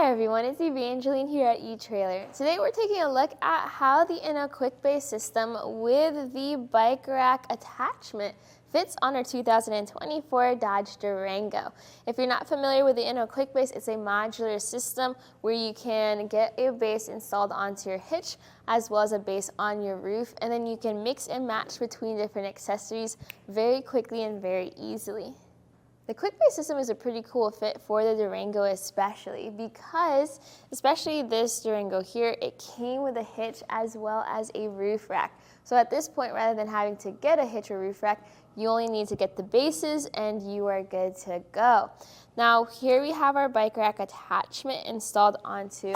Hi everyone, it's Evangeline here at eTrailer. Today we're taking a look at how the Inno Quick Base system with the bike rack attachment fits on our 2024 Dodge Durango. If you're not familiar with the Inno Quick Base, it's a modular system where you can get a base installed onto your hitch as well as a base on your roof, and then you can mix and match between different accessories very quickly and very easily. The Quick Base system is a pretty cool fit for the Durango especially because, especially this Durango here, it came with a hitch as well as a roof rack. So at this point, rather than having to get a hitch or roof rack, you only need to get the bases and you are good to go. Now here we have our bike rack attachment installed onto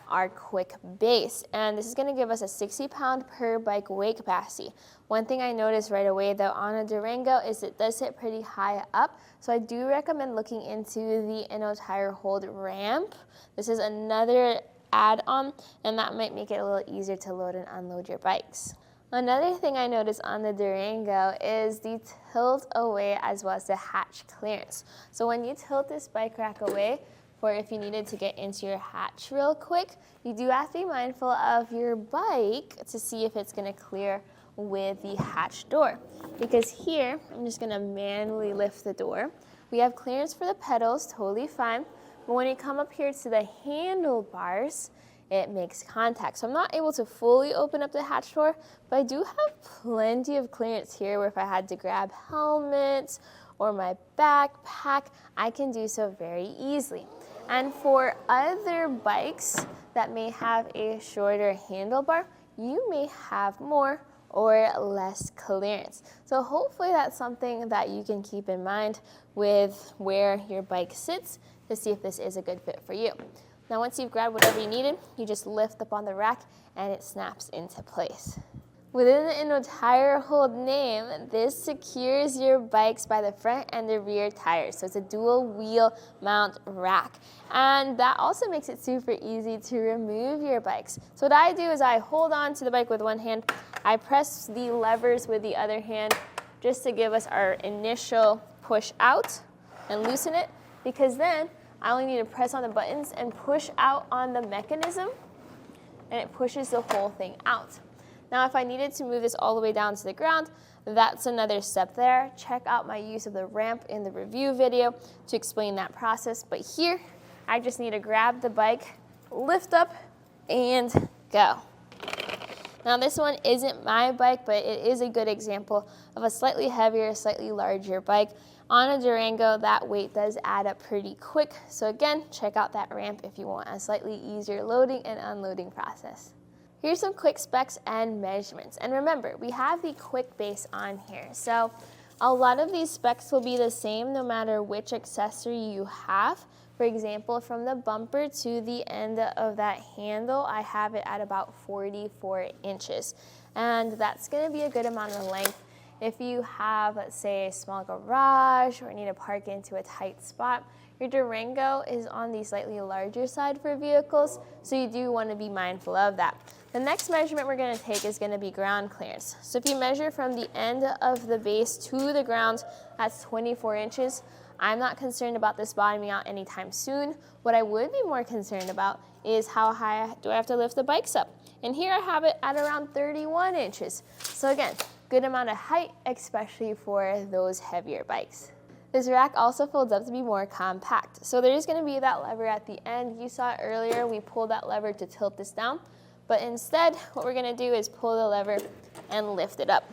our Quick Base, and this is going to give us a 60-pound per bike weight capacity. One thing I noticed right away though on a Durango is it does sit pretty high up, so I do recommend looking into the Inno tire hold ramp. This is another add-on, and that might make it a little easier to load and unload your bikes. Another thing I noticed on the Durango is the tilt away as well as the hatch clearance. So when you tilt this bike rack away, or if you needed to get into your hatch real quick, you do have to be mindful of your bike to see if it's going to clear with the hatch door. Because here, I'm just going to manually lift the door. We have clearance for the pedals, totally fine. But when you come up here to the handlebars, it makes contact. So I'm not able to fully open up the hatch door, but I do have plenty of clearance here where if I had to grab helmets or my backpack, I can do so very easily. And for other bikes that may have a shorter handlebar, you may have more or less clearance. So hopefully that's something that you can keep in mind with where your bike sits to see if this is a good fit for you. Now once you've grabbed whatever you needed, you just lift up on the rack and it snaps into place. Within the Inno tire hold name, this secures your bikes by the front and the rear tires. So it's a dual wheel mount rack. And that also makes it super easy to remove your bikes. So what I do is I hold on to the bike with one hand, I press the levers with the other hand just to give us our initial push out and loosen it, because then I only need to press on the buttons and push out on the mechanism and it pushes the whole thing out. Now, if I needed to move this all the way down to the ground, that's another step there. Check out my use of the ramp in the review video to explain that process. But here, I just need to grab the bike, lift up, and go. Now, this one isn't my bike, but it is a good example of a slightly heavier, slightly larger bike. On a Durango, that weight does add up pretty quick. So again, check out that ramp if you want a slightly easier loading and unloading process. Here's some quick specs and measurements. And remember, we have the Quick Base on here. So a lot of these specs will be the same no matter which accessory you have. For example, from the bumper to the end of that handle, I have it at about 44 inches. And that's gonna be a good amount of length. If you have, let's say, a small garage or need to park into a tight spot, your Durango is on the slightly larger side for vehicles, so you do want to be mindful of that. The next measurement we're going to take is going to be ground clearance. So if you measure from the end of the base to the ground, that's 24 inches. I'm not concerned about this bottoming out anytime soon. What I would be more concerned about is how high do I have to lift the bikes up. And here I have it at around 31 inches. So again, good amount of height, especially for those heavier bikes. This rack also folds up to be more compact. So there is going to be that lever at the end. You saw it earlier, we pulled that lever to tilt this down. But instead, what we're going to do is pull the lever and lift it up.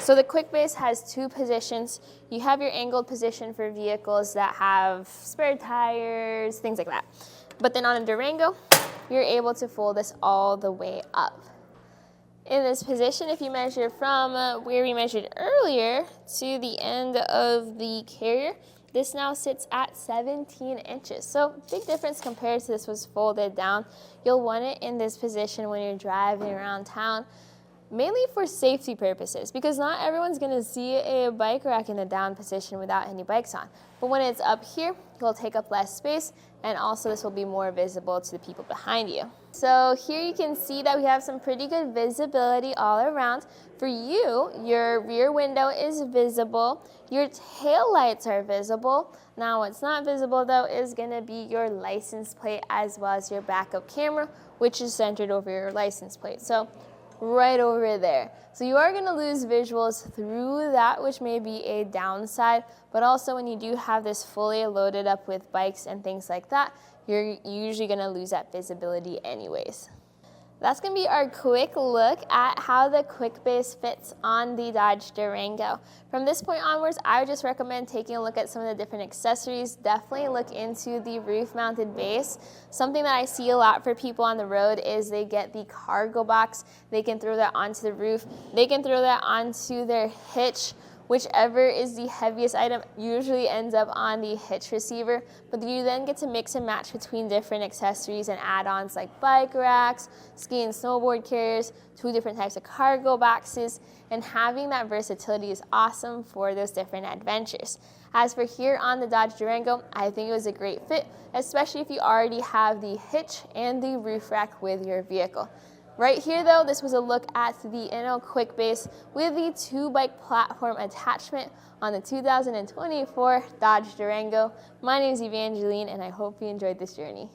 So the Quick Base has two positions. You have your angled position for vehicles that have spare tires, things like that. But then on a Durango, you're able to fold this all the way up. In this position, if you measure from where we measured earlier to the end of the carrier, this now sits at 17 inches. So big difference compared to this was folded down. You'll want it in this position when you're driving around town, mainly for safety purposes, because not everyone's gonna see a bike rack in the down position without any bikes on. But when it's up here, will take up less space, and also this will be more visible to the people behind you. So here you can see that we have some pretty good visibility all around. For you, your rear window is visible, your tail lights are visible. Now what's not visible though is gonna be your license plate as well as your backup camera, which is centered over your license plate. So right over there. So you are going to lose visuals through that, which may be a downside, but also when you do have this fully loaded up with bikes and things like that, you're usually going to lose that visibility anyways. That's going to be our quick look at how the Quick Base fits on the Dodge Durango. From this point onwards, I would just recommend taking a look at some of the different accessories. Definitely look into the roof-mounted base. Something that I see a lot for people on the road is they get the cargo box. They can throw that onto the roof. They can throw that onto their hitch. Whichever is the heaviest item usually ends up on the hitch receiver, but you then get to mix and match between different accessories and add-ons like bike racks, ski and snowboard carriers, 2 different types of cargo boxes, and having that versatility is awesome for those different adventures. As for here on the Dodge Durango, I think it was a great fit, especially if you already have the hitch and the roof rack with your vehicle. Right here though, this was a look at the Inno Quick Base with the 2-bike platform attachment on the 2024 Dodge Durango. My name is Evangeline and I hope you enjoyed this journey.